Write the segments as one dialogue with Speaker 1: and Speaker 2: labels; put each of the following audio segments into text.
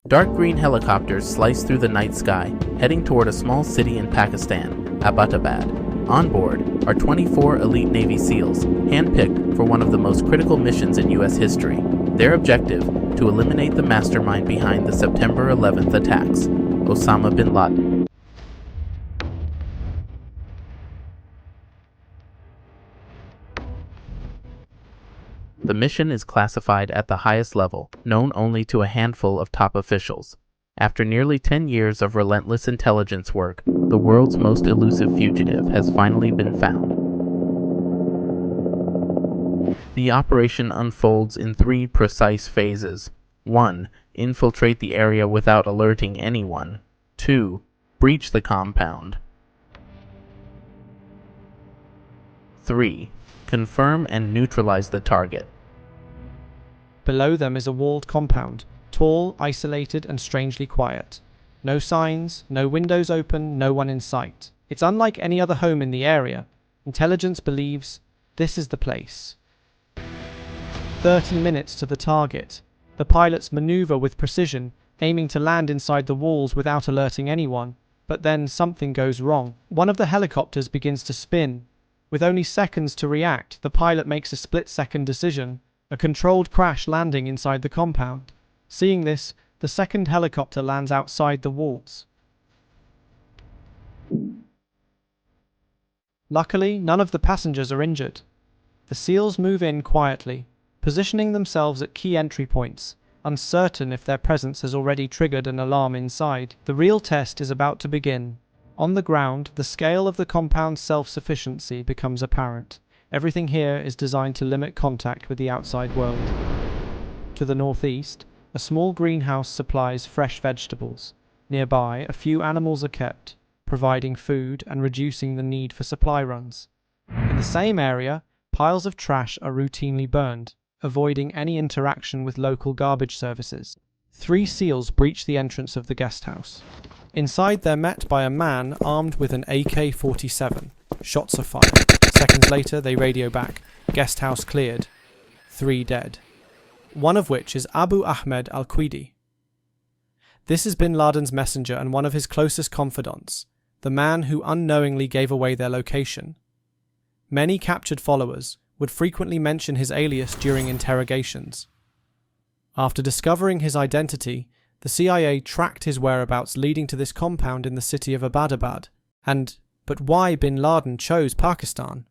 Speaker 1: Dark green helicopters slice through the night sky, heading toward a small city in Pakistan, Abbottabad. On board are 24 elite Navy SEALs, handpicked for one of the most critical missions in U.S. history. Their objective: to eliminate the mastermind behind the September 11th attacks, Osama Bin Laden. The mission is classified at the highest level, known only to a handful of top officials. After nearly 10 years of relentless intelligence work, the world's most elusive fugitive has finally been found. The operation unfolds in 3 precise phases. 1. Infiltrate the area without alerting anyone. 2. Breach the compound. 3. Confirm and neutralize the target.
Speaker 2: Below them is a walled compound, tall, isolated, and strangely quiet. No signs, no windows open, no one in sight. It's unlike any other home in the area. Intelligence believes this is the place. 30 minutes to the target. The pilots maneuver with precision, aiming to land inside the walls without alerting anyone. But then something goes wrong. One of the helicopters begins to spin. With only seconds to react, the pilot makes a split-second decision: a controlled crash landing inside the compound. Seeing this, the second helicopter lands outside the walls. Luckily, none of the passengers are injured. The SEALs move in quietly, positioning themselves at key entry points, uncertain if their presence has already triggered an alarm inside. The real test is about to begin. On the ground, the scale of the compound's self-sufficiency becomes apparent. Everything here is designed to limit contact with the outside world. To the northeast, a small greenhouse supplies fresh vegetables. Nearby, a few animals are kept, providing food and reducing the need for supply runs. In the same area, piles of trash are routinely burned, avoiding any interaction with local garbage services. 3 SEALs breach the entrance of the guest house. Inside, they're met by a man armed with an AK-47. Shots are fired. Seconds later, they radio back. Guest house cleared. 3 dead. One of which is Abu Ahmed al-Quidi. This is Bin Laden's messenger and one of his closest confidants, the man who unknowingly gave away their location. Many captured followers would frequently mention his alias during interrogations. After discovering his identity, the CIA tracked his whereabouts, leading to this compound in the city of Abbottabad. But why Bin Laden chose Pakistan?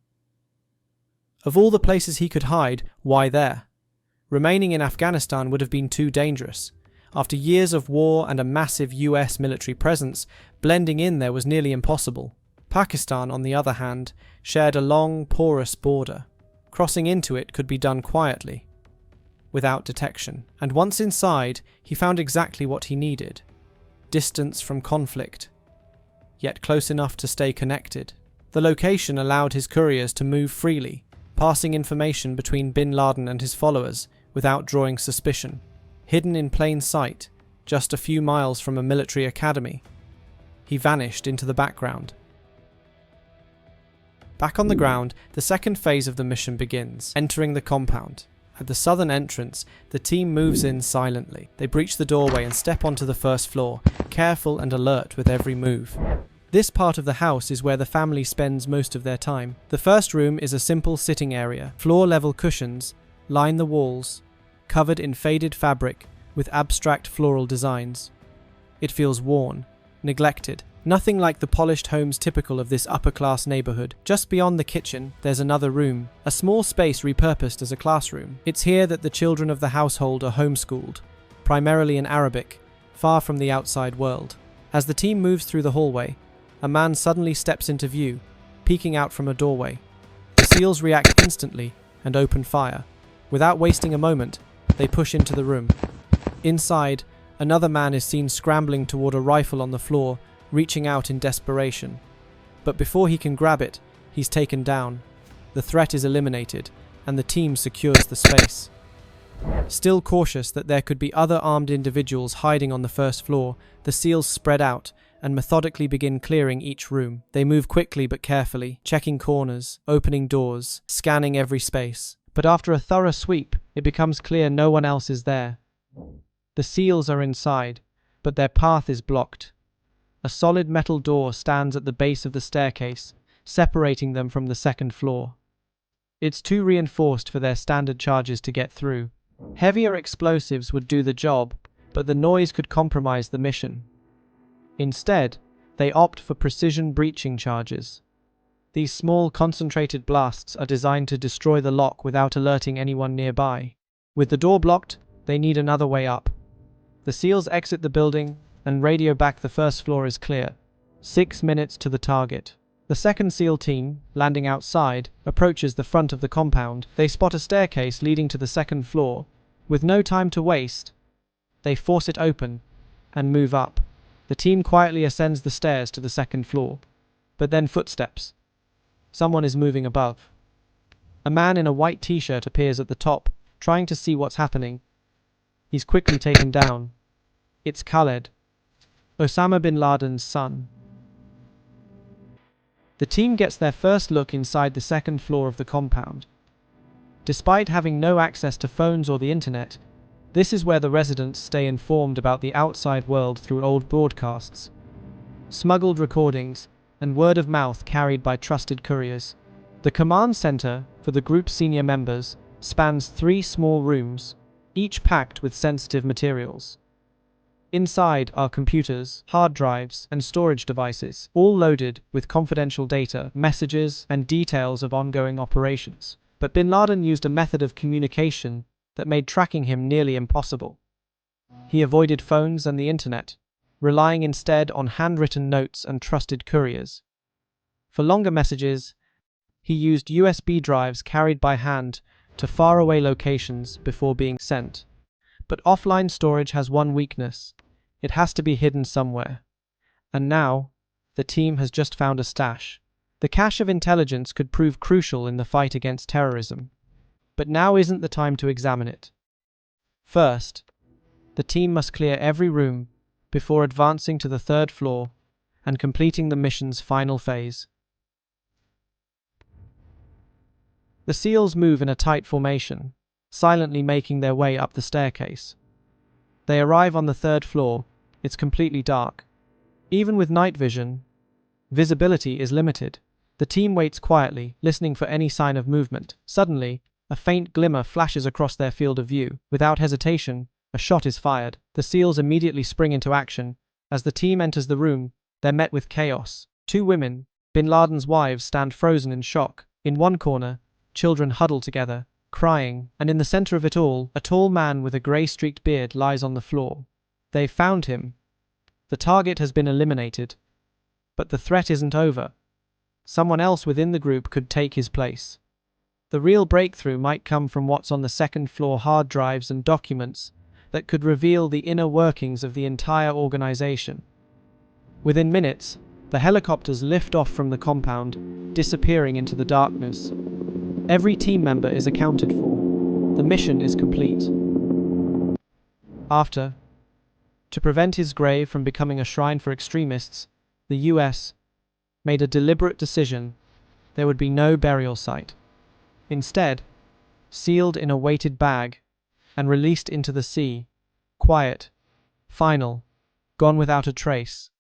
Speaker 2: Of all the places he could hide, why there? Remaining in Afghanistan would have been too dangerous. After years of war and a massive US military presence, blending in there was nearly impossible. Pakistan, on the other hand, shared a long, porous border. Crossing into it could be done quietly, without detection. And once inside, he found exactly what he needed: distance from conflict, yet close enough to stay connected. The location allowed his couriers to move freely, passing information between Bin Laden and his followers without drawing suspicion. Hidden in plain sight, just a few miles from a military academy, he vanished into the background. Back on the ground, the second phase of the mission begins, entering the compound. At the southern entrance, the team moves in silently. They breach the doorway and step onto the first floor, careful and alert with every move. This part of the house is where the family spends most of their time. The first room is a simple sitting area. Floor-level cushions line the walls, covered in faded fabric with abstract floral designs. It feels worn, neglected. Nothing like the polished homes typical of this upper-class neighborhood. Just beyond the kitchen, there's another room, a small space repurposed as a classroom. It's here that the children of the household are homeschooled, primarily in Arabic, far from the outside world. As the team moves through the hallway, a man suddenly steps into view, peeking out from a doorway. The SEALs react instantly and open fire. Without wasting a moment, they push into the room. Inside, another man is seen scrambling toward a rifle on the floor, reaching out in desperation. But before he can grab it, he's taken down. The threat is eliminated, and the team secures the space. Still cautious that there could be other armed individuals hiding on the first floor, the SEALs spread out and methodically begin clearing each room. They move quickly but carefully, checking corners, opening doors, scanning every space. But after a thorough sweep, it becomes clear no one else is there. The SEALs are inside, but their path is blocked. A solid metal door stands at the base of the staircase, separating them from the second floor. It's too reinforced for their standard charges to get through. Heavier explosives would do the job, but the noise could compromise the mission. Instead, they opt for precision breaching charges. These small, concentrated blasts are designed to destroy the lock without alerting anyone nearby. With the door blocked, they need another way up. The SEALs exit the building and radio back the first floor is clear. 6 minutes to the target. The second SEAL team, landing outside, approaches the front of the compound. They spot a staircase leading to the second floor. With no time to waste, they force it open and move up. The team quietly ascends the stairs to the second floor. But then footsteps. Someone is moving above. A man in a white t-shirt appears at the top, trying to see what's happening. He's quickly taken down. It's Khaled, Osama bin Laden's son. The team gets their first look inside the second floor of the compound. Despite having no access to phones or the internet, this is where the residents stay informed about the outside world through old broadcasts, smuggled recordings, and word of mouth carried by trusted couriers. The command center for the group's senior members spans 3 small rooms, each packed with sensitive materials. Inside are computers, hard drives, and storage devices, all loaded with confidential data, messages, and details of ongoing operations. But bin Laden used a method of communication that made tracking him nearly impossible. He avoided phones and the internet, relying instead on handwritten notes and trusted couriers. For longer messages, he used USB drives carried by hand to faraway locations before being sent. But offline storage has one weakness. It has to be hidden somewhere. And now, the team has just found a stash. The cache of intelligence could prove crucial in the fight against terrorism. But now isn't the time to examine it. First, the team must clear every room before advancing to the third floor and completing the mission's final phase. The SEALs move in a tight formation, silently making their way up the staircase. They arrive on the third floor. It's completely dark. Even with night vision, visibility is limited. The team waits quietly, listening for any sign of movement. Suddenly, a faint glimmer flashes across their field of view. Without hesitation, a shot is fired. The SEALs immediately spring into action. As the team enters the room, they're met with chaos. 2 women, bin Laden's wives, stand frozen in shock. In one corner, children huddle together, crying, and in the center of it all, a tall man with a grey-streaked beard lies on the floor. They've found him. The target has been eliminated. But the threat isn't over. Someone else within the group could take his place. The real breakthrough might come from what's on the second floor: hard drives and documents that could reveal the inner workings of the entire organization. Within minutes, the helicopters lift off from the compound, disappearing into the darkness. Every team member is accounted for. The mission is complete. To prevent his grave from becoming a shrine for extremists, the US made a deliberate decision: there would be no burial site. Instead, sealed in a weighted bag and released into the sea, quiet, final, gone without a trace.